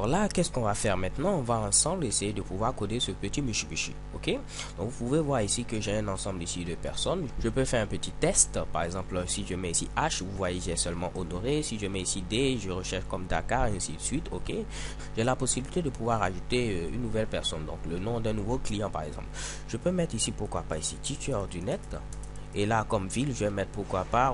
Alors là, qu'est-ce qu'on va faire maintenant? On va ensemble essayer de pouvoir coder ce petit Mitsubishi, ok? Donc vous pouvez voir ici que j'ai un ensemble ici de personnes. Je peux faire un petit test. Par exemple, si je mets ici H, vous voyez j'ai seulement Honoré. Si je mets ici D, je recherche comme Dakar, et ainsi de suite, ok? J'ai la possibilité de pouvoir ajouter une nouvelle personne, donc le nom d'un nouveau client par exemple. Je peux mettre ici, pourquoi pas ici, tuteur du net. Et là, comme ville, je vais mettre pourquoi pas,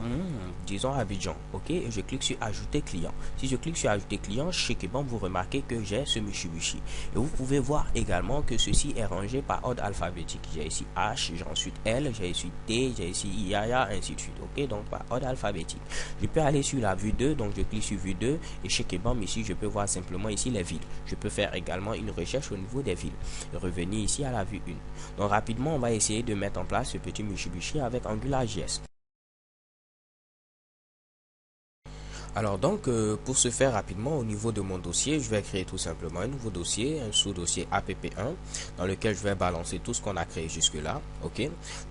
disons Abidjan. Ok, et je clique sur ajouter client. Si je clique sur ajouter client, chez Kebam, vous remarquez que j'ai ce Mitsubishi. Et vous pouvez voir également que ceci est rangé par ordre alphabétique. J'ai ici H, j'ai ensuite L, j'ai ici T, j'ai ici Yaya, ainsi de suite. Ok, donc par ordre alphabétique. Je peux aller sur la vue 2, donc je clique sur vue 2. Et chez Kebam, ici, je peux voir simplement ici les villes. Je peux faire également une recherche au niveau des villes. Et revenir ici à la vue 1. Donc rapidement, on va essayer de mettre en place ce petit Mitsubishi avec AngularJS. Alors donc, pour ce faire rapidement, au niveau de mon dossier, je vais créer tout simplement un nouveau dossier, un sous-dossier app1, dans lequel je vais balancer tout ce qu'on a créé jusque-là. Ok,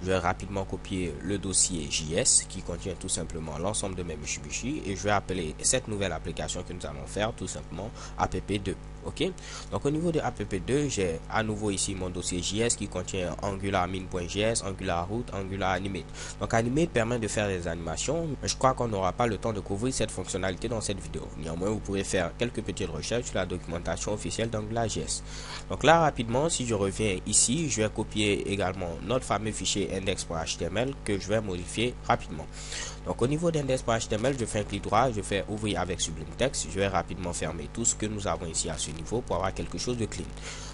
je vais rapidement copier le dossier JS qui contient tout simplement l'ensemble de mes Mitsubishi et je vais appeler cette nouvelle application que nous allons faire tout simplement app2. Ok, donc au niveau de app2, j'ai à nouveau ici mon dossier JS qui contient Angular min.js, Angular route, Angular animate. Donc animate permet de faire des animations, mais je crois qu'on n'aura pas le temps de couvrir cette fonctionnalité dans cette vidéo. Néanmoins, vous pourrez faire quelques petites recherches sur la documentation officielle d'AngularJS. Donc là, rapidement, si je reviens ici, je vais copier également notre fameux fichier index.html que je vais modifier rapidement. Donc au niveau d'index.html, je fais un clic droit, je fais ouvrir avec Sublime Text. Je vais rapidement fermer tout ce que nous avons ici à ce niveau pour avoir quelque chose de clean.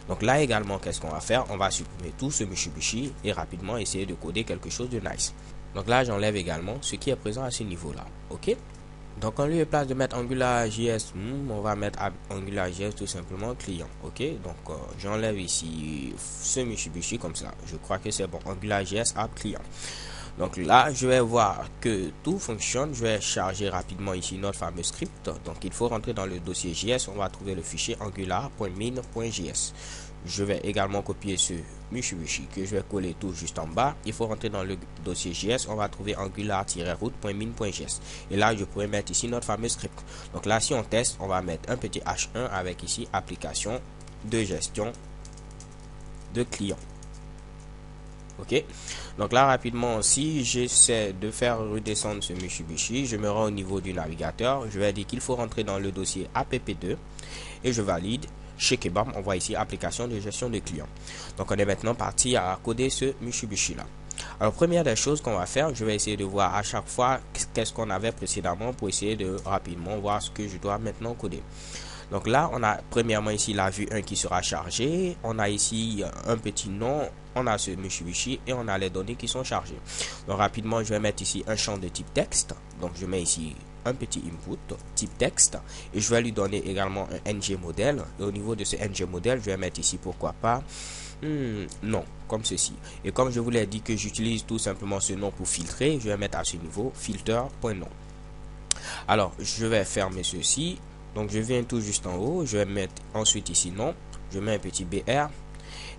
Donc là également, qu'est-ce qu'on va faire? On va supprimer tout ce Mitsubishi et rapidement essayer de coder quelque chose de nice. Donc là, j'enlève également ce qui est présent à ce niveau-là. Ok? Donc en lieu et place de mettre AngularJS, on va mettre AngularJS tout simplement client. Ok, donc j'enlève ici ce Mitsubishi comme ça. Je crois que c'est bon. AngularJS app client. Donc là, je vais voir que tout fonctionne. Je vais charger rapidement ici notre fameux script. Donc il faut rentrer dans le dossier JS. On va trouver le fichier angular.min.js. Je vais également copier ce Mitsubishi que je vais coller tout juste en bas. Il faut rentrer dans le dossier JS. On va trouver angular-route.min.js. Et là, je pourrais mettre ici notre fameux script. Donc là, si on teste, on va mettre un petit H1 avec ici application de gestion de client. Ok, donc là rapidement, si j'essaie de faire redescendre ce Mitsubishi, je me rends au niveau du navigateur. Je vais dire qu'il faut rentrer dans le dossier app2 et je valide. Chez Kebam, on voit ici application de gestion de clients. Donc on est maintenant parti à coder ce Mitsubishi là. Alors première des choses qu'on va faire, je vais essayer de voir à chaque fois qu'est-ce qu'on avait précédemment pour essayer de rapidement voir ce que je dois maintenant coder. Donc là, on a premièrement ici la vue 1 qui sera chargée. On a ici un petit nom. On a ce Mitsubishi et on a les données qui sont chargées. Donc rapidement, je vais mettre ici un champ de type texte. Donc je mets ici un petit input type texte et je vais lui donner également un ng model. Et au niveau de ce ng model, je vais mettre ici pourquoi pas non, comme ceci. Et comme je vous l'ai dit que j'utilise tout simplement ce nom pour filtrer, je vais mettre à ce niveau filter.nom. Alors, je vais fermer ceci. Donc je viens tout juste en haut, je vais mettre ensuite ici nom, je mets un petit BR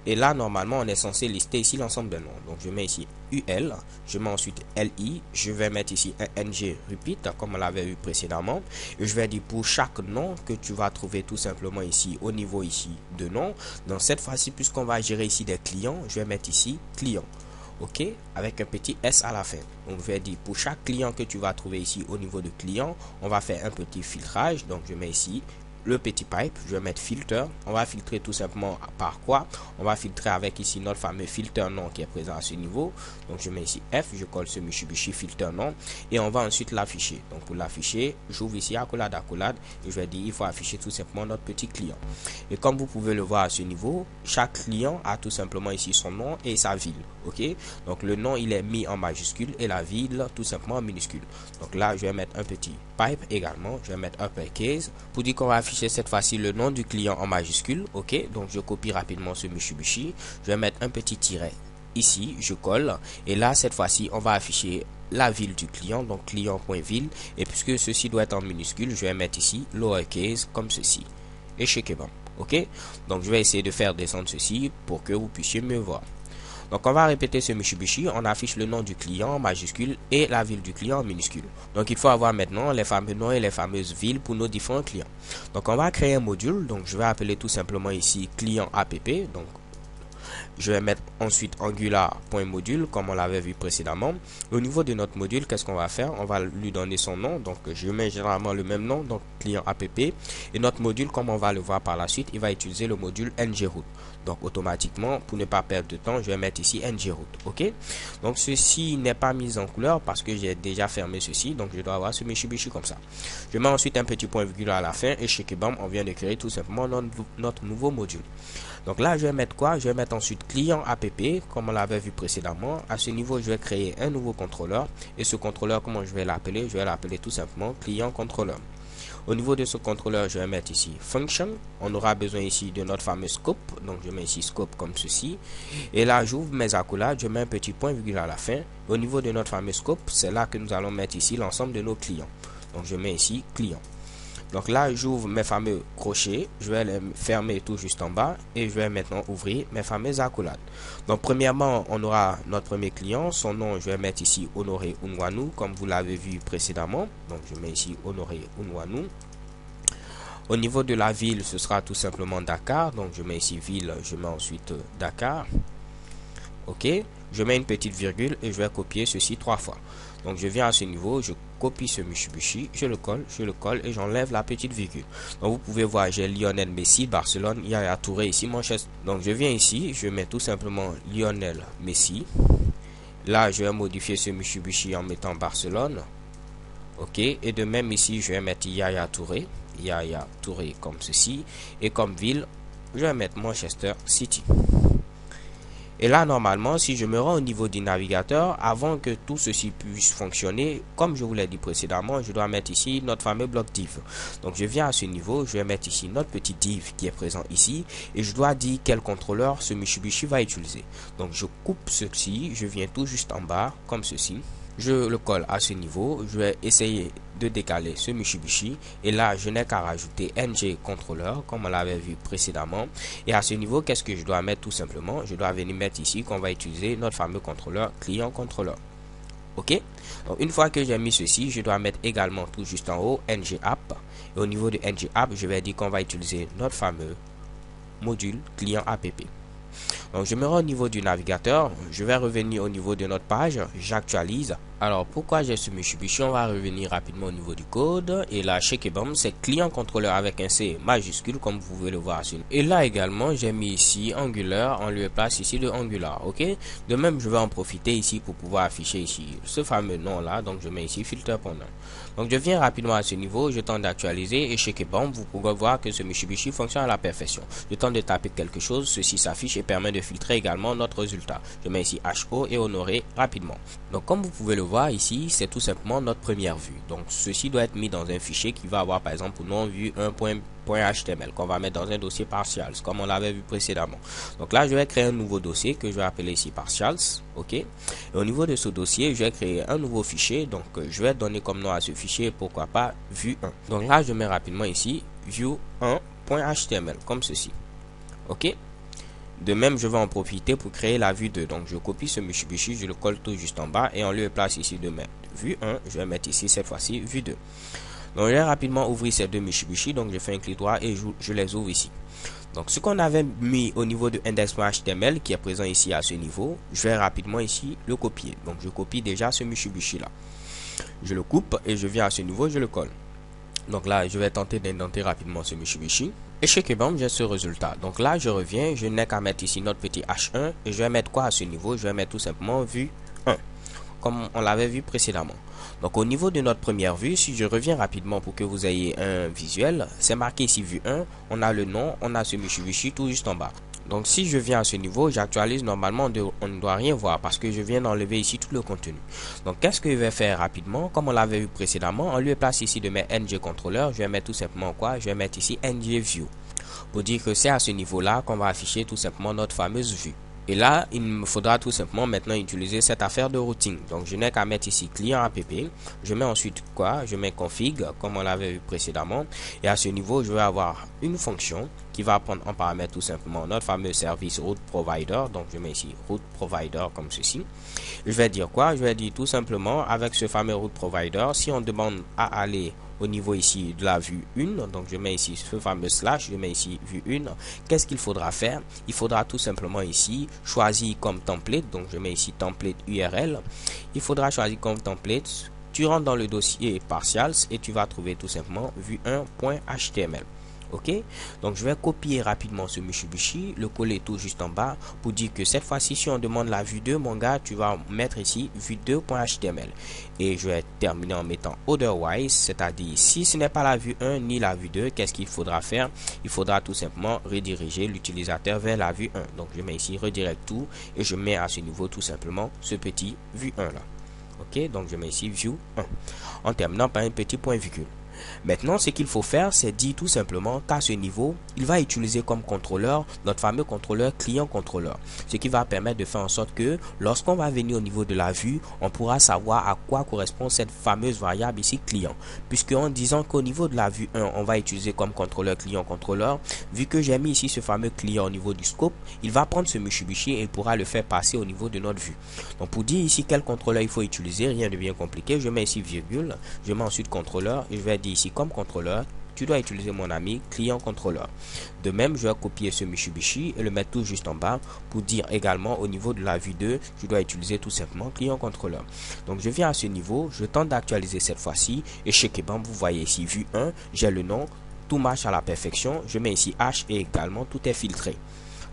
et là normalement on est censé lister ici l'ensemble des noms. Donc je mets ici UL, je mets ensuite LI, je vais mettre ici un NG repeat comme on l'avait eu précédemment et je vais dire pour chaque nom que tu vas trouver tout simplement ici au niveau ici de nom. Donc cette fois-ci puisqu'on va gérer ici des clients, je vais mettre ici client. Ok, avec un petit S à la fin. Donc je vais dire pour chaque client que tu vas trouver ici au niveau de client, on va faire un petit filtrage. Donc je mets ici le petit pipe, je vais mettre filter. On va filtrer tout simplement par quoi? On va filtrer avec ici notre fameux filter nom qui est présent à ce niveau. Donc je mets ici F, je colle ce Mitsubishi filter nom et on va ensuite l'afficher. Donc pour l'afficher, j'ouvre ici accolade et je vais dire il faut afficher tout simplement notre petit client. Et comme vous pouvez le voir à ce niveau, chaque client a tout simplement ici son nom et sa ville. Ok, donc le nom il est mis en majuscule et la ville tout simplement en minuscule. Donc là je vais mettre un petit pipe également, je vais mettre uppercase pour dire qu'on va afficher cette fois-ci le nom du client en majuscule. Ok, donc je copie rapidement ce Mitsubishi, je vais mettre un petit tiret ici, je colle et là cette fois-ci on va afficher la ville du client, donc client.ville, et puisque ceci doit être en minuscule, je vais mettre ici lowercase comme ceci et chez Kebam. Ok, donc je vais essayer de faire descendre ceci pour que vous puissiez mieux voir. Donc on va répéter ce Mitsubishi, on affiche le nom du client en majuscule et la ville du client en minuscule. Donc il faut avoir maintenant les fameux noms et les fameuses villes pour nos différents clients. Donc on va créer un module, donc je vais appeler tout simplement ici client app. Donc je vais mettre ensuite angular.module comme on l'avait vu précédemment. Au niveau de notre module, qu'est-ce qu'on va faire? On va lui donner son nom. Donc je mets généralement le même nom, donc client app. Et notre module, comme on va le voir par la suite, il va utiliser le module ngroute. Donc automatiquement, pour ne pas perdre de temps, je vais mettre ici ngroute. Ok. Donc ceci n'est pas mis en couleur parce que j'ai déjà fermé ceci. Donc je dois avoir ce Mitsubishi comme ça. Je mets ensuite un petit point virgule à la fin et chez Kebam, on vient de créer tout simplement notre nouveau module. Donc là, je vais mettre quoi? Je vais mettre ensuite client app, comme on l'avait vu précédemment. À ce niveau, je vais créer un nouveau contrôleur. Et ce contrôleur, comment je vais l'appeler? Je vais l'appeler tout simplement client contrôleur. Au niveau de ce contrôleur, je vais mettre ici function. On aura besoin ici de notre fameux scope. Donc je mets ici scope comme ceci. Et là, j'ouvre mes accolades. Je mets un petit point virgule à la fin. Au niveau de notre fameux scope, c'est là que nous allons mettre ici l'ensemble de nos clients. Donc je mets ici client. Donc là, j'ouvre mes fameux crochets, je vais les fermer tout juste en bas et je vais maintenant ouvrir mes fameuses accolades. Donc premièrement, on aura notre premier client, son nom, je vais mettre ici Honoré Unwanu, comme vous l'avez vu précédemment. Donc je mets ici Honoré Unwanu. Au niveau de la ville, ce sera tout simplement Dakar. Donc je mets ici ville, je mets ensuite Dakar. Ok, je mets une petite virgule et je vais copier ceci 3 fois. Donc je viens à ce niveau, je copie ce Mitsubishi, je le colle et j'enlève la petite virgule. Donc vous pouvez voir, j'ai Lionel Messi, Barcelone, Yaya Touré ici, Manchester. Donc je viens ici, je mets tout simplement Lionel Messi. Là, je vais modifier ce Mitsubishi en mettant Barcelone. Ok, et de même ici, je vais mettre Yaya Touré comme ceci. Et comme ville, je vais mettre Manchester City. Et là, normalement, si je me rends au niveau du navigateur, avant que tout ceci puisse fonctionner, comme je vous l'ai dit précédemment, je dois mettre ici notre fameux bloc div. Donc, je viens à ce niveau, je vais mettre ici notre petit div qui est présent ici, et je dois dire quel contrôleur ce Mitsubishi va utiliser. Donc, je coupe ceci, je viens tout juste en bas, comme ceci. Je le colle à ce niveau, je vais essayer de décaler ce Mitsubishi et là je n'ai qu'à rajouter ng contrôleur comme on l'avait vu précédemment. Et à ce niveau, qu'est-ce que je dois mettre? Tout simplement, je dois venir mettre ici qu'on va utiliser notre fameux contrôleur client contrôleur. Ok, donc une fois que j'ai mis ceci, je dois mettre également tout juste en haut ng app, et au niveau de ng app, je vais dire qu'on va utiliser notre fameux module client app. Donc je me rends au niveau du navigateur, je vais revenir au niveau de notre page, j'actualise. Alors pourquoi j'ai ce Mitsubishi? On va revenir rapidement au niveau du code. Et là chez Kebam, c'est client contrôleur avec un C majuscule comme vous pouvez le voir. Et là également j'ai mis ici Angular en lieu et place ici de Angular. Ok. De même je vais en profiter ici pour pouvoir afficher ici ce fameux nom là. Donc je mets ici filter.nom. Donc je viens rapidement à ce niveau, je tente d'actualiser et chez Kebam vous pourrez voir que ce Mitsubishi fonctionne à la perfection. Je tente de taper quelque chose, ceci s'affiche et permet de filtrer également notre résultat. Je mets ici HO et honorer rapidement. Donc comme vous pouvez le voir ici, c'est tout simplement notre première vue. Donc ceci doit être mis dans un fichier qui va avoir par exemple pour nom vue 1.html qu'on va mettre dans un dossier partials comme on l'avait vu précédemment. Donc là je vais créer un nouveau dossier que je vais appeler ici partials. Ok. Et au niveau de ce dossier, je vais créer un nouveau fichier. Donc je vais donner comme nom à ce fichier, pourquoi pas vue 1. Donc là je mets rapidement ici vue 1.html comme ceci. Ok. De même, je vais en profiter pour créer la vue 2. Donc, je copie ce Mitsubishi, je le colle tout juste en bas et on lui place ici de mettre vue 1. Je vais mettre ici cette fois-ci vue 2. Donc, je vais rapidement ouvrir ces deux Mitsubishi. Donc, je fais un clic droit et je les ouvre ici. Donc, ce qu'on avait mis au niveau de index.html qui est présent ici à ce niveau, je vais rapidement ici le copier. Donc, je copie déjà ce Mitsubishi là. Je le coupe et je viens à ce niveau, je le colle. Donc là, je vais tenter d'indenter rapidement ce Mitsubishi. Et chez Kebam, j'ai ce résultat. Donc là, je reviens, je n'ai qu'à mettre ici notre petit H1. Et je vais mettre quoi à ce niveau? Je vais mettre tout simplement vue 1. Comme on l'avait vu précédemment. Donc au niveau de notre première vue, si je reviens rapidement pour que vous ayez un visuel, c'est marqué ici vue 1. On a le nom, on a ce Mitsubishi tout juste en bas. Donc si je viens à ce niveau, j'actualise, normalement on ne doit rien voir parce que je viens d'enlever ici tout le contenu. Donc qu'est-ce que je vais faire rapidement? Comme on l'avait vu précédemment, en lieu et place ici de mes ng contrôleurs, je vais mettre tout simplement quoi? Je vais mettre ici ng view. Pour dire que c'est à ce niveau là qu'on va afficher tout simplement notre fameuse vue. Et là, il me faudra tout simplement maintenant utiliser cette affaire de routing. Donc, je n'ai qu'à mettre ici client app. Je mets ensuite quoi? Je mets config, comme on l'avait vu précédemment. Et à ce niveau, je vais avoir une fonction qui va prendre en paramètre tout simplement notre fameux service route provider. Donc, je mets ici route provider comme ceci. Je vais dire quoi? Je vais dire tout simplement avec ce fameux route provider, si on demande à aller au niveau ici de la vue 1, donc je mets ici ce fameux slash, je mets ici vue 1, qu'est-ce qu'il faudra faire? Il faudra tout simplement ici choisir comme template, donc je mets ici template URL, il faudra choisir comme template, tu rentres dans le dossier partials et tu vas trouver tout simplement vue1.html. Ok, donc je vais copier rapidement ce Mitsubishi, le coller tout juste en bas pour dire que cette fois-ci, si on demande la vue 2, mon gars, tu vas mettre ici vue2.html. Et je vais terminer en mettant otherwise, c'est-à-dire si ce n'est pas la vue 1 ni la vue 2, qu'est-ce qu'il faudra faire? Il faudra tout simplement rediriger l'utilisateur vers la vue 1. Donc je mets ici redirect tout et je mets à ce niveau tout simplement ce petit vue 1 là. Ok, donc je mets ici view 1 en terminant par un petit point virgule. Maintenant, ce qu'il faut faire, c'est dire tout simplement qu'à ce niveau, il va utiliser comme contrôleur notre fameux contrôleur client-contrôleur. Ce qui va permettre de faire en sorte que lorsqu'on va venir au niveau de la vue, on pourra savoir à quoi correspond cette fameuse variable ici client. Puisque en disant qu'au niveau de la vue 1, on va utiliser comme contrôleur client-contrôleur, vu que j'ai mis ici ce fameux client au niveau du scope, il va prendre ce Mitsubishi et il pourra le faire passer au niveau de notre vue. Donc pour dire ici quel contrôleur il faut utiliser, rien de bien compliqué, je mets ici virgule, je mets ensuite contrôleur et je vais dire ici comme contrôleur, tu dois utiliser mon ami client contrôleur. De même, je vais copier ce Mitsubishi et le mettre tout juste en bas pour dire également au niveau de la vue 2, je dois utiliser tout simplement client contrôleur. Donc je viens à ce niveau, je tente d'actualiser cette fois-ci et chez Kebam, vous voyez ici vue 1, j'ai le nom, tout marche à la perfection, je mets ici H et également tout est filtré.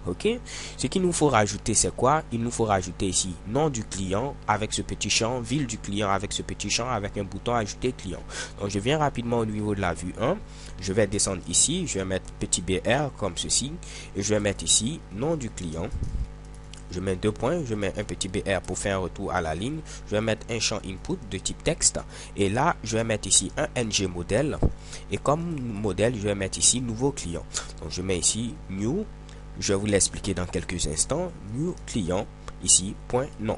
Ok, ce qu'il nous faut rajouter, c'est quoi? Il nous faut rajouter ici nom du client avec ce petit champ, ville du client avec ce petit champ, avec un bouton ajouter client. Donc je viens rapidement au niveau de la vue 1, je vais descendre ici, je vais mettre petit BR comme ceci et je vais mettre ici nom du client. Je mets deux points, je mets un petit BR pour faire un retour à la ligne. Je vais mettre un champ input de type texte. Et là, je vais mettre ici un ng modèle. Et comme modèle, je vais mettre ici nouveau client. Donc je mets ici new. Je vais vous l'expliquer dans quelques instants. New client, ici, point nom.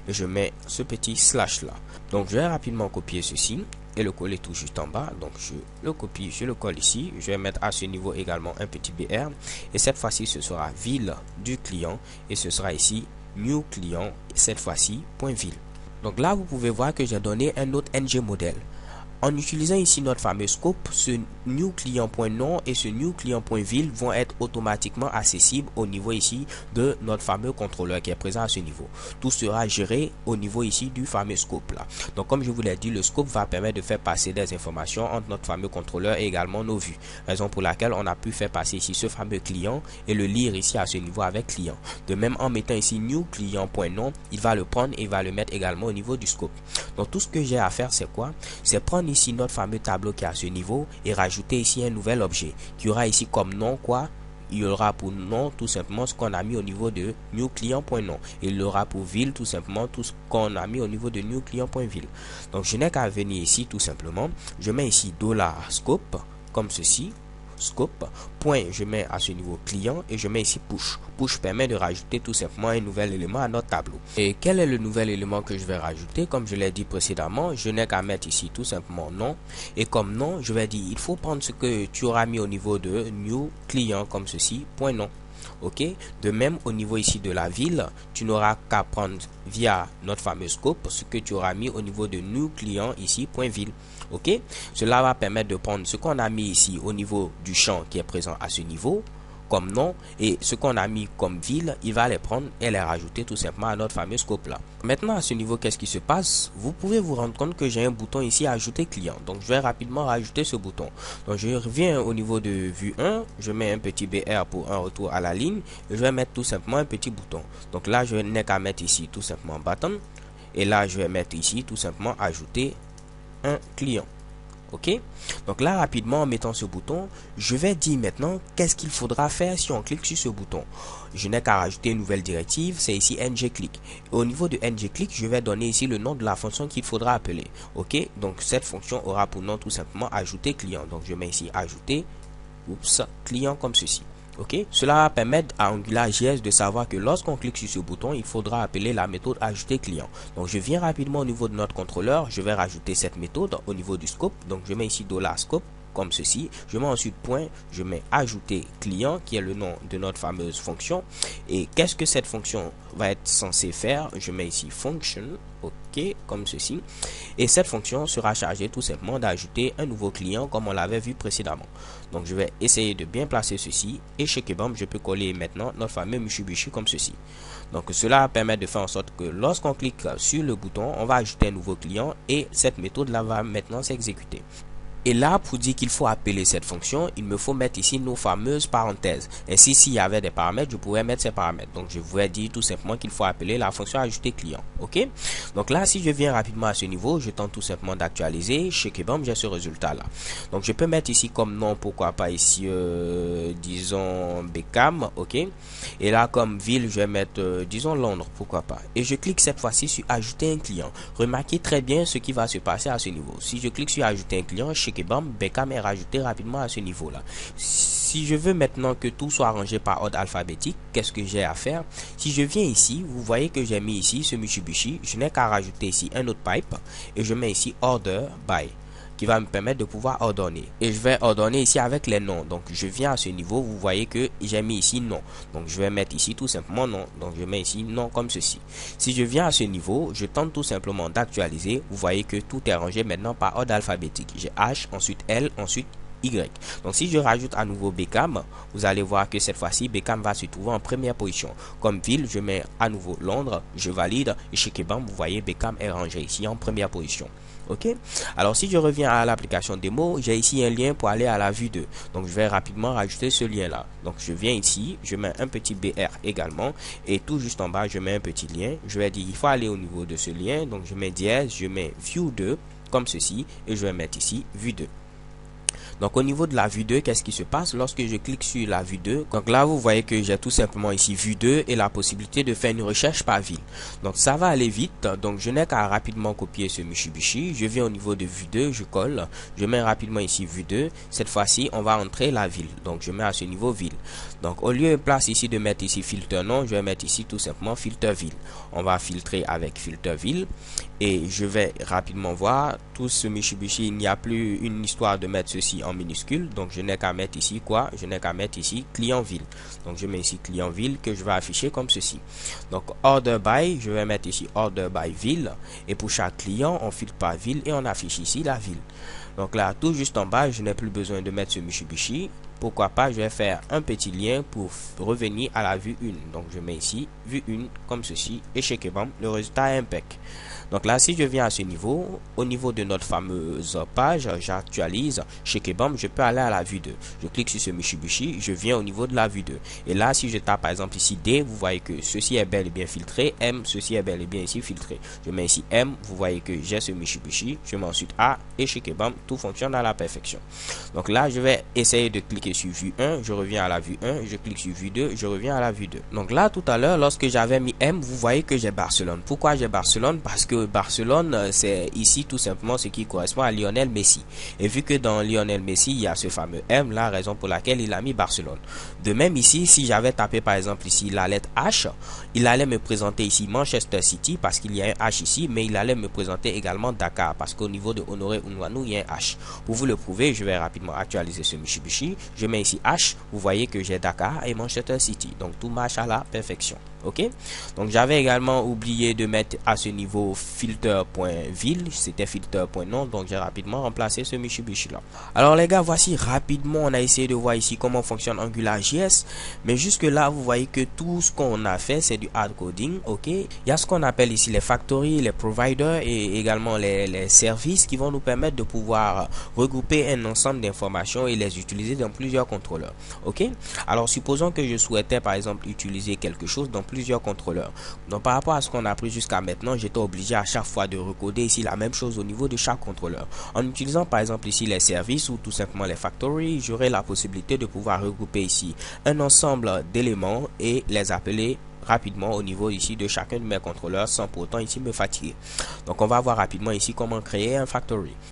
Et je mets ce petit slash là. Donc je vais rapidement copier ceci et le coller tout juste en bas. Donc je le copie, je le colle ici. Je vais mettre à ce niveau également un petit BR. Et cette fois-ci, ce sera ville du client. Et ce sera ici new client. Cette fois-ci, point ville. Donc là, vous pouvez voir que j'ai donné un autre ng modèle. En utilisant ici notre fameux scope, ce new client.nom et ce new client.ville vont être automatiquement accessibles au niveau ici de notre fameux contrôleur qui est présent à ce niveau. Tout sera géré au niveau ici du fameux scope là. Donc comme je vous l'ai dit, le scope va permettre de faire passer des informations entre notre fameux contrôleur et également nos vues. Raison pour laquelle on a pu faire passer ici ce fameux client et le lire ici à ce niveau avec client. De même en mettant ici new client.nom, il va le prendre et il va le mettre également au niveau du scope. Donc tout ce que j'ai à faire, c'est quoi? C'est prendre ici notre fameux tableau qui est à ce niveau et rajouter ici un nouvel objet qui aura ici comme nom quoi? Il y aura pour nom tout simplement ce qu'on a mis au niveau de new client.nom et il aura pour ville tout simplement tout ce qu'on a mis au niveau de new client.ville. Donc je n'ai qu'à venir ici tout simplement, je mets ici $scope comme ceci. Scope, point, je mets à ce niveau client et je mets ici push. Push permet de rajouter tout simplement un nouvel élément à notre tableau. Et quel est le nouvel élément que je vais rajouter? Comme je l'ai dit précédemment, je n'ai qu'à mettre ici tout simplement nom. Et comme nom, je vais dire, il faut prendre ce que tu auras mis au niveau de new client comme ceci, point nom. Ok, de même au niveau ici de la ville, tu n'auras qu'à prendre via notre fameux scope ce que tu auras mis au niveau de new client ici point ville. Ok, cela va permettre de prendre ce qu'on a mis ici au niveau du champ qui est présent à ce niveau comme nom et ce qu'on a mis comme ville, il va les prendre et les rajouter tout simplement à notre fameux scope là. Maintenant à ce niveau, qu'est-ce qui se passe? Vous pouvez vous rendre compte que j'ai un bouton ici ajouter client. Donc je vais rapidement rajouter ce bouton. Donc je reviens au niveau de vue 1, je mets un petit BR pour un retour à la ligne et je vais mettre tout simplement un petit bouton. Donc là je n'ai qu'à mettre ici tout simplement button et là je vais mettre ici tout simplement ajouter un client. Ok, donc là rapidement en mettant ce bouton, je vais dire maintenant qu'est-ce qu'il faudra faire si on clique sur ce bouton. Je n'ai qu'à rajouter une nouvelle directive, c'est ici ngClick. Au niveau de ngClick, je vais donner ici le nom de la fonction qu'il faudra appeler. Ok, donc cette fonction aura pour nom tout simplement ajouter client. Donc je mets ici ajouter client comme ceci. Ok, cela va permettre à AngularJS de savoir que lorsqu'on clique sur ce bouton, il faudra appeler la méthode ajouter client. Donc je viens rapidement au niveau de notre contrôleur, je vais rajouter cette méthode au niveau du scope. Donc je mets ici $scope comme ceci. Je mets ensuite point, je mets ajouter client qui est le nom de notre fameuse fonction. Et qu'est-ce que cette fonction va être censée faire? Je mets ici function, ok, comme ceci. Et cette fonction sera chargée tout simplement d'ajouter un nouveau client comme on l'avait vu précédemment. Donc je vais essayer de bien placer ceci et chez Kebam je peux coller maintenant notre fameux Mitsubishi comme ceci. Donc cela permet de faire en sorte que lorsqu'on clique sur le bouton, on va ajouter un nouveau client et cette méthode là va maintenant s'exécuter. Et là, pour dire qu'il faut appeler cette fonction, il me faut mettre ici nos fameuses parenthèses. Ainsi, s'il y avait des paramètres, je pourrais mettre ces paramètres. Donc, je voudrais dire tout simplement qu'il faut appeler la fonction ajouter client. Ok? Donc là, si je viens rapidement à ce niveau, je tente tout simplement d'actualiser. Chez Kebam, j'ai ce résultat-là. Donc, je peux mettre ici comme nom, pourquoi pas ici, disons, Beckham. Ok? Et là, comme ville, je vais mettre, disons, Londres. Pourquoi pas? Et je clique cette fois-ci sur ajouter un client. Remarquez très bien ce qui va se passer à ce niveau. Si je clique sur ajouter un client, chez Kebam, Beckham est rajouté rapidement à ce niveau-là. Si je veux maintenant que tout soit rangé par ordre alphabétique, qu'est-ce que j'ai à faire? Si je viens ici, vous voyez que j'ai mis ici ce Mitsubishi. Je n'ai qu'à rajouter ici un autre pipe et je mets ici order by, qui va me permettre de pouvoir ordonner. Et je vais ordonner ici avec les noms. Donc je viens à ce niveau, vous voyez que j'ai mis ici nom. Donc je vais mettre ici tout simplement nom. Donc je mets ici nom comme ceci. Si je viens à ce niveau, je tente tout simplement d'actualiser. Vous voyez que tout est rangé maintenant par ordre alphabétique. J'ai H, ensuite L, ensuite Y. Donc si je rajoute à nouveau Beckham, vous allez voir que cette fois-ci Beckham va se trouver en première position. Comme ville, je mets à nouveau Londres, je valide et chez Kebam, vous voyez Beckham est rangé ici en première position. Ok, alors si je reviens à l'application démo, j'ai ici un lien pour aller à la vue 2. Donc je vais rapidement rajouter ce lien là. Donc je viens ici, je mets un petit BR également et tout juste en bas je mets un petit lien. Je vais dire il faut aller au niveau de ce lien. Donc je mets dièse, je mets view 2 comme ceci et je vais mettre ici vue 2. Donc au niveau de la vue 2, qu'est-ce qui se passe lorsque je clique sur la vue 2? Donc là, vous voyez que j'ai tout simplement ici vue 2 et la possibilité de faire une recherche par ville. Donc ça va aller vite. Donc je n'ai qu'à rapidement copier ce Mitsubishi. Je viens au niveau de vue 2, je colle. Je mets rapidement ici vue 2. Cette fois-ci, on va entrer la ville. Donc je mets à ce niveau ville. Donc au lieu de place ici de mettre ici filtre nom, je vais mettre ici tout simplement filtre ville. On va filtrer avec filtre ville. Et je vais rapidement voir tout ce Mitsubishi. Il n'y a plus une histoire de mettre ceci en minuscule. Donc je n'ai qu'à mettre ici quoi? Je n'ai qu'à mettre ici client ville. Donc je mets ici client ville que je vais afficher comme ceci. Donc order by, je vais mettre ici order by ville. Et pour chaque client, on filtre par ville et on affiche ici la ville. Donc là, tout juste en bas, je n'ai plus besoin de mettre ce Mitsubishi. Pourquoi pas, je vais faire un petit lien pour revenir à la vue 1. Donc je mets ici vue 1 comme ceci et chez Kebam, le résultat est impec. Donc là, si je viens à ce niveau, au niveau de notre fameuse page, j'actualise. Chez Kebam, je peux aller à la vue 2. Je clique sur ce Mitsubishi, je viens au niveau de la vue 2. Et là, si je tape par exemple ici D, vous voyez que ceci est bel et bien filtré. M, ceci est bel et bien ici filtré. Je mets ici M, vous voyez que j'ai ce Mitsubishi. Je mets ensuite A et chez Kebam, tout fonctionne à la perfection. Donc là, je vais essayer de cliquer sur vue 1, je reviens à la vue 1, je clique sur vue 2, je reviens à la vue 2. Donc là, tout à l'heure, lorsque j'avais mis M, vous voyez que j'ai Barcelone. Pourquoi j'ai Barcelone? Parce que Barcelone, c'est ici tout simplement ce qui correspond à Lionel Messi. Et vu que dans Lionel Messi, il y a ce fameux M, la raison pour laquelle il a mis Barcelone. De même ici, si j'avais tapé par exemple ici la lettre H, il allait me présenter ici Manchester City parce qu'il y a un H ici, mais il allait me présenter également Dakar parce qu'au niveau de Honoré Unwanou, il y a un H. Pour vous le prouver, je vais rapidement actualiser ce Mitsubishi. Je mets ici H, vous voyez que j'ai Dakar et Manchester City. Donc tout marche à la perfection. Ok, donc j'avais également oublié de mettre à ce niveau filter.ville, c'était filter.nom, donc j'ai rapidement remplacé ce Mitsubishi là. Alors les gars, voici rapidement, on a essayé de voir ici comment fonctionne AngularJS, mais jusque là vous voyez que tout ce qu'on a fait c'est du hard coding. Ok, il y a ce qu'on appelle ici les factories, les providers et également les services qui vont nous permettre de pouvoir regrouper un ensemble d'informations et les utiliser dans plusieurs contrôleurs. Ok, alors supposons que je souhaitais par exemple utiliser quelque chose dans plusieurs contrôleurs. Donc par rapport à ce qu'on a appris jusqu'à maintenant, j'étais obligé à chaque fois de recoder ici la même chose au niveau de chaque contrôleur. En utilisant par exemple ici les services ou tout simplement les factories, j'aurai la possibilité de pouvoir regrouper ici un ensemble d'éléments et les appeler rapidement au niveau ici de chacun de mes contrôleurs sans pour autant ici me fatiguer. Donc on va voir rapidement ici comment créer un factory.